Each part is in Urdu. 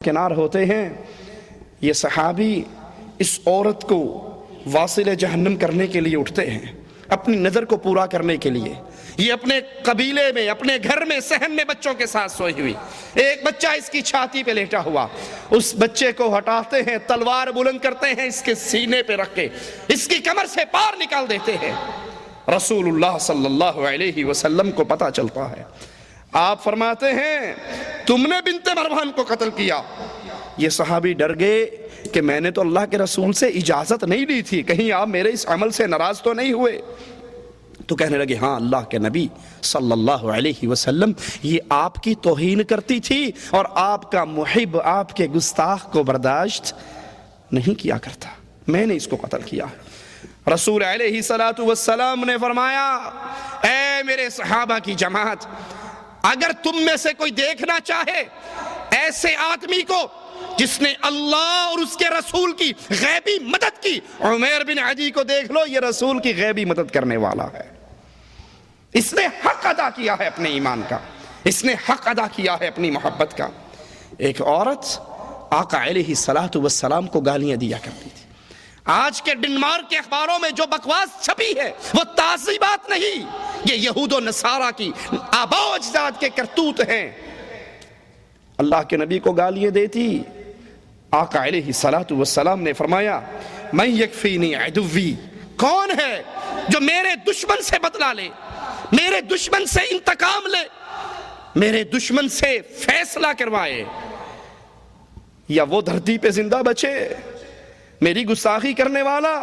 کنار ہوتے ہیں، یہ صحابی اس عورت کو واصل جہنم کرنے کے لیے اٹھتے ہیں، اپنی نظر کو پورا کرنے کے لیے۔ یہ اپنے قبیلے میں، اپنے گھر میں صحن میں بچوں کے ساتھ سوئی ہوئی، ایک بچہ اس کی چھاتی پہ لیٹا ہوا، اس بچے کو ہٹاتے ہیں، تلوار بلند کرتے ہیں، اس کے سینے پہ رکھ کے اس کی کمر سے پار نکال دیتے ہیں۔ رسول اللہ صلی اللہ علیہ وسلم کو پتہ چلتا ہے، آپ فرماتے ہیں تم نے بنت مروان کو قتل کیا۔ یہ صحابی ڈر گئے کہ میں نے تو اللہ کے رسول سے اجازت نہیں لی تھی، کہیں آپ میرے اس عمل سے ناراض تو نہیں ہوئے؟ تو کہنے لگے ہاں اللہ کے نبی صلی اللہ علیہ وسلم یہ آپ کی توہین کرتی تھی اور آپ کا محب آپ کے گستاخ کو برداشت نہیں کیا کرتا، میں نے اس کو قتل کیا۔ رسول علیہ السلام نے فرمایا اے میرے صحابہ کی جماعت، اگر تم میں سے کوئی دیکھنا چاہے ایسے آدمی کو جس نے اللہ اور اس کے رسول کی غیبی مدد کی، عمیر بن عدی کو دیکھ لو، یہ رسول کی غیبی مدد کرنے والا ہے، اس نے حق ادا کیا ہے اپنے ایمان کا، اس نے حق ادا کیا ہے اپنی محبت کا۔ ایک عورت آقا علیہ السلام کو گالیاں دیا کرتی تھی۔ آج کے ڈنمارک کے اخباروں میں جو بکواس چھپی ہے وہ تازی بات نہیں، یہ یہود و نصارہ کی آباء و اجداد کے کرتوت ہیں۔ اللہ کے نبی کو گالیاں دیتی، آقا علیہ السلام نے فرمایا من یکفینی عدوی، کون ہے جو میرے دشمن سے بدلہ لے، میرے دشمن سے انتقام لے، میرے دشمن سے فیصلہ کروائے، یا وہ دھرتی پہ زندہ بچے؟ میری گستاخی کرنے والا؟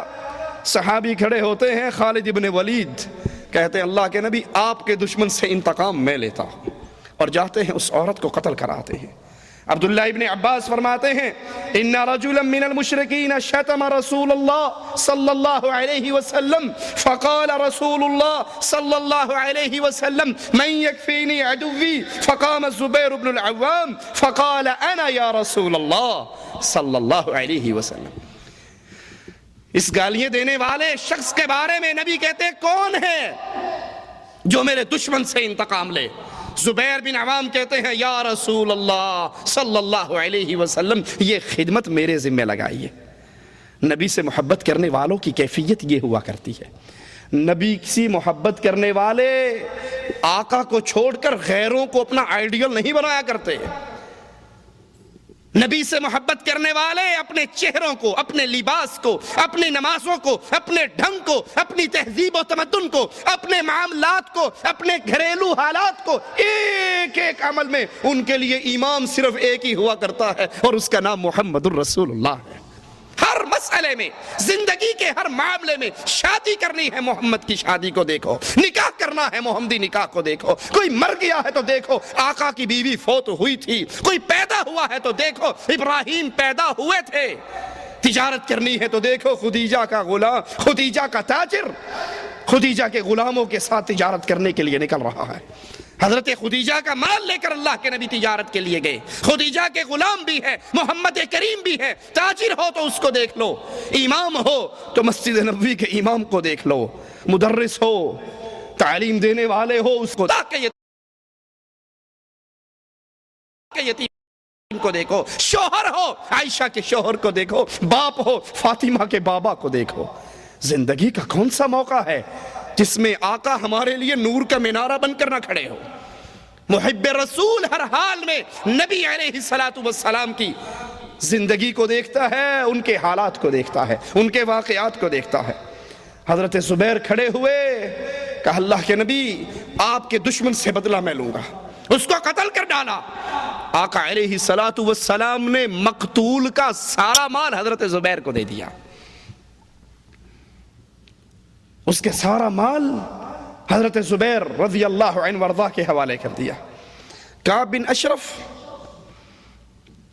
صحابی کھڑے ہوتے ہیں، خالد ابن ولید کہتے ہیں اللہ کے نبی آپ کے دشمن سے انتقام میں لیتا ہوں، اور جاتے ہیں اس عورت کو قتل کراتے ہیں۔ عبداللہ ابن عباس فرماتے ہیں ان رجلا من المشرکین شتم رسول اللہ صلی اللہ علیہ وسلم فقال رسول اللہ صلی اللہ علیہ وسلم من یکفینی عدوی فقام الزبیر بن العوام فقال انا یا رسول اللہ صلی اللہ علیہ وسلم۔ اس گالیاں دینے والے شخص کے بارے میں نبی کہتے ہیں کون ہے جو میرے دشمن سے انتقام لے؟ زبیر بن عوام کہتے ہیں یا رسول اللہ صلی اللہ علیہ وسلم یہ خدمت میرے ذمہ لگائیے۔ نبی سے محبت کرنے والوں کی کیفیت یہ ہوا کرتی ہے، نبی سے محبت کرنے والے آقا کو چھوڑ کر غیروں کو اپنا آئیڈیل نہیں بنایا کرتے۔ نبی سے محبت کرنے والے اپنے چہروں کو، اپنے لباس کو، اپنی نمازوں کو، اپنے ڈھنگ کو، اپنی تہذیب و تمدن کو، اپنے معاملات کو، اپنے گھریلو حالات کو، ایک ایک عمل میں ان کے لیے امام صرف ایک ہی ہوا کرتا ہے اور اس کا نام محمد الرسول اللہ ہے۔ ہر مسئلے میں، زندگی کے ہر معاملے میں، شادی کرنی ہے محمد کی شادی کو دیکھو، نکاح کرنا ہے محمدی نکاح کو دیکھو، کوئی مر گیا ہے تو دیکھو آقا کی بیوی فوت ہوئی تھی، کوئی پیدا ہوا ہے تو دیکھو ابراہیم پیدا ہوئے تھے، تجارت کرنی ہے تو دیکھو خدیجہ کا غلام، خدیجہ کا تاجر خدیجہ کے غلاموں کے ساتھ تجارت کرنے کے لیے نکل رہا ہے۔ حضرت خدیجہ کا مال لے کر اللہ کے نبی تجارت کے لیے گئے، خدیجہ کے غلام بھی ہے، محمد کریم بھی ہے، تاجر ہو تو اس کو دیکھ لو، امام ہو تو مسجد نبوی کے امام کو دیکھ لو، مدرس ہو، تعلیم دینے والے ہو اس کو، یتیم کو دیکھو، شوہر ہو عائشہ کے شوہر کو دیکھو، باپ ہو فاطمہ کے بابا کو دیکھو۔ زندگی کا کون سا موقع ہے جس میں آقا ہمارے لیے نور کا مینارہ بن کر نہ کھڑے ہو؟ محب رسول ہر حال میں نبی علیہ السلام کی زندگی کو دیکھتا ہے، ان کے حالات کو دیکھتا ہے، ان کے واقعات کو دیکھتا ہے۔ حضرت زبیر کھڑے ہوئے، کہا اللہ کے نبی آپ کے دشمن سے بدلہ میں لوں گا، اس کو قتل کر ڈالا۔ آقا علیہ السلام نے مقتول کا سارا مال حضرت زبیر کو دے دیا، اس کے سارا مال حضرت زبیر رضی اللہ عنہ وارضاہ کے حوالے کر دیا۔ کعب بن اشرف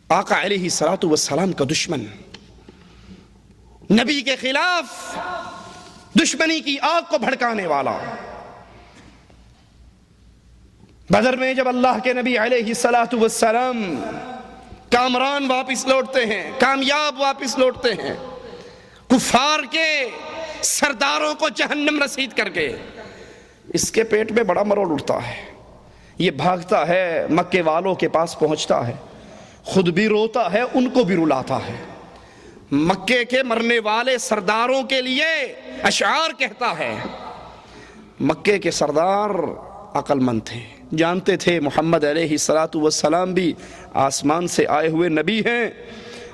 آقا علیہ السلام کا دشمن، نبی کے خلاف دشمنی کی آگ کو بھڑکانے والا، بدر میں جب اللہ کے نبی علیہ السلام کامران واپس لوٹتے ہیں، کامیاب واپس لوٹتے ہیں، کفار کے سرداروں کو جہنم رسید کر کے، اس کے پیٹ میں بڑا مروڑ اٹھتا ہے، یہ بھاگتا ہے مکے والوں کے پاس پہنچتا ہے، خود بھی روتا ہے، ان کو بھی رلاتا ہے۔ مکے کے مرنے والے سرداروں کے لیے اشعار کہتا ہے۔ مکے کے سردار عقل مند تھے، جانتے تھے محمد علیہ السلام بھی آسمان سے آئے ہوئے نبی ہیں،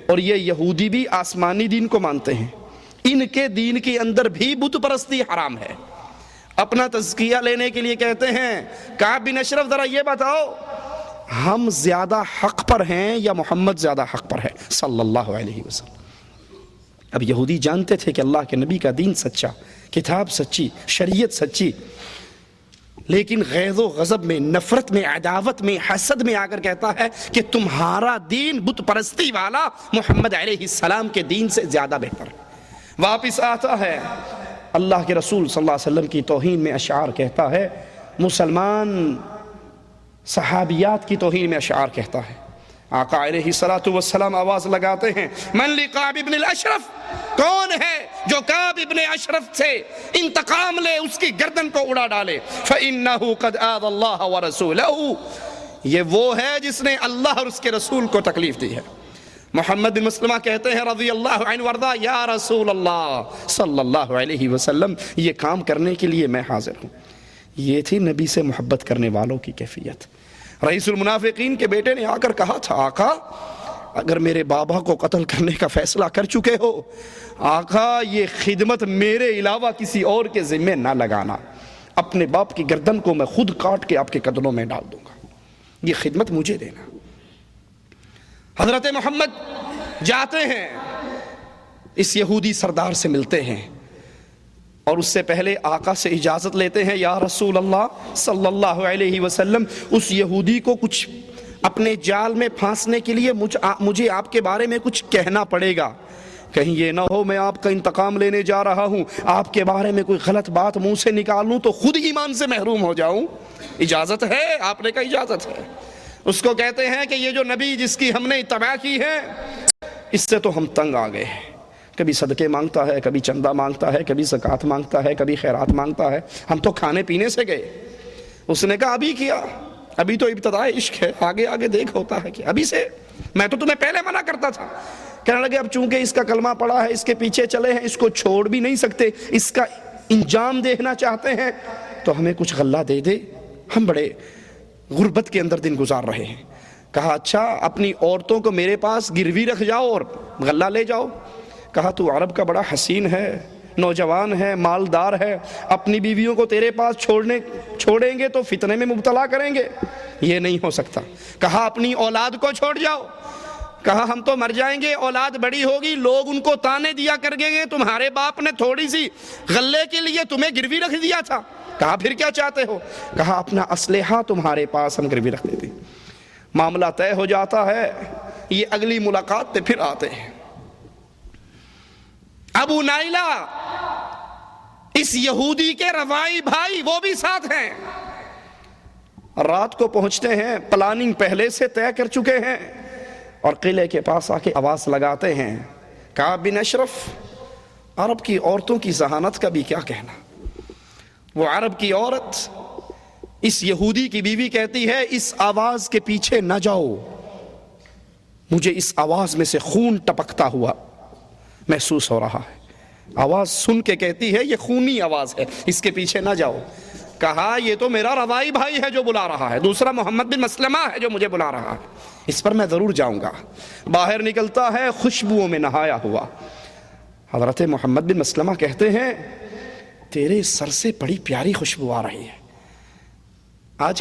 اور یہ یہودی بھی آسمانی دین کو مانتے ہیں۔ ان کے دین کے اندر بھی بت پرستی حرام ہے۔ اپنا تزکیہ لینے کے لیے کہتے ہیں کعب بن اشرف ذرا یہ بتاؤ ہم زیادہ حق پر ہیں یا محمد زیادہ حق پر ہے صلی اللہ علیہ وسلم۔ اب یہودی جانتے تھے کہ اللہ کے نبی کا دین سچا، کتاب سچی، شریعت سچی، لیکن غیظ و غضب میں، نفرت میں، عداوت میں، حسد میں آ کر کہتا ہے کہ تمہارا دین بت پرستی والا محمد علیہ السلام کے دین سے زیادہ بہتر ہے۔ واپس آتا ہے، اللہ کے رسول صلی اللہ علیہ وسلم کی توہین میں اشعار کہتا ہے، مسلمان صحابیات کی توہین میں اشعار کہتا ہے۔ آقا علیہ السلام آواز لگاتے ہیں، من لقعب ابن الاشرف، کون ہے جو کعب ابن اشرف سے انتقام لے، اس کی گردن کو اڑا ڈالے؟ فَإِنَّهُ قَدْ آذَى اللَّهَ وَرَسُولَهُ، یہ وہ ہے جس نے اللہ اور اس کے رسول کو تکلیف دی ہے۔ محمد بن مسلمہ کہتے ہیں رضی اللہ عنہ وارضا، یا رسول اللہ صلی اللہ علیہ وسلم، یہ کام کرنے کے لیے میں حاضر ہوں۔ یہ تھی نبی سے محبت کرنے والوں کی کیفیت۔ رئیس المنافقین کے بیٹے نے آ کر کہا تھا، آقا اگر میرے بابا کو قتل کرنے کا فیصلہ کر چکے ہو، آقا یہ خدمت میرے علاوہ کسی اور کے ذمہ نہ لگانا، اپنے باپ کی گردن کو میں خود کاٹ کے آپ کے قدموں میں ڈال دوں گا، یہ خدمت مجھے دینا۔ حضرت محمد جاتے ہیں، اس یہودی سردار سے ملتے ہیں، اور اس سے پہلے آقا سے اجازت لیتے ہیں، یا رسول اللہ صلی اللہ علیہ وسلم، اس یہودی کو کچھ اپنے جال میں پھانسنے کے لیے مجھے آپ کے بارے میں کچھ کہنا پڑے گا، کہیں یہ نہ ہو میں آپ کا انتقام لینے جا رہا ہوں، آپ کے بارے میں کوئی غلط بات منہ سے نکال لوں تو خود ایمان سے محروم ہو جاؤں۔ اجازت ہے؟ آپ نے کہا اجازت ہے۔ اس کو کہتے ہیں کہ یہ جو نبی جس کی ہم نے اتباع کی ہے، اس سے تو ہم تنگ آ گئے ہیں، کبھی صدقے مانگتا ہے، کبھی چندہ مانگتا ہے، کبھی زکوٰۃ مانگتا ہے، کبھی خیرات مانگتا ہے، ہم تو کھانے پینے سے گئے۔ اس نے کہا ابھی کیا، ابھی تو ابتدائے عشق ہے، آگے آگے دیکھ ہوتا ہے کہ ابھی سے، میں تو تمہیں پہلے منع کرتا تھا۔ کہنے لگے اب چونکہ اس کا کلمہ پڑا ہے، اس کے پیچھے چلے ہیں، اس کو چھوڑ بھی نہیں سکتے، اس کا انجام دیکھنا چاہتے ہیں تو ہمیں کچھ غلہ دے دے، ہم بڑے غربت کے اندر دن گزار رہے ہیں۔ کہا اچھا اپنی عورتوں کو میرے پاس گروی رکھ جاؤ اور غلہ لے جاؤ۔ کہا تو عرب کا بڑا حسین ہے، نوجوان ہے، مالدار ہے، اپنی بیویوں کو تیرے پاس چھوڑیں گے تو فتنے میں مبتلا کریں گے، یہ نہیں ہو سکتا۔ کہا اپنی اولاد کو چھوڑ جاؤ۔ کہا ہم تو مر جائیں گے، اولاد بڑی ہوگی، لوگ ان کو تانے دیا کریں گے، تمہارے باپ نے تھوڑی سی غلے کے لیے تمہیں گروی رکھ دیا تھا۔ کہا پھر کیا چاہتے ہو؟ کہا اپنا اسلحہ تمہارے پاس ہم گروی رکھ دیتے۔ معاملہ طے ہو جاتا ہے، یہ اگلی ملاقات پہ پھر آتے ہیں۔ ابو نائلہ اس یہودی کے روائی بھائی، وہ بھی ساتھ ہیں، رات کو پہنچتے ہیں، پلاننگ پہلے سے طے کر چکے ہیں، اور قلعے کے پاس آ کے آواز لگاتے ہیں، کعب بن اشرف، عرب کی عورتوں کی ذہانت کا بھی کیا کہنا۔ وہ عرب کی عورت اس یہودی کی بیوی کہتی ہے اس آواز کے پیچھے نہ جاؤ، مجھے اس آواز میں سے خون ٹپکتا ہوا محسوس ہو رہا ہے۔ آواز سن کے کہتی ہے یہ خونی آواز ہے، اس کے پیچھے نہ جاؤ۔ کہا یہ تو میرا روائی بھائی ہے جو بلا رہا ہے، دوسرا محمد بن مسلمہ ہے جو مجھے بلا رہا ہے، اس پر میں ضرور جاؤں گا۔ باہر نکلتا ہے خوشبوؤں میں نہایا ہوا۔ حضرت محمد بن مسلمہ کہتے ہیں تیرے سر سے بڑی پیاری خوشبو آ رہی ہے۔ آج کل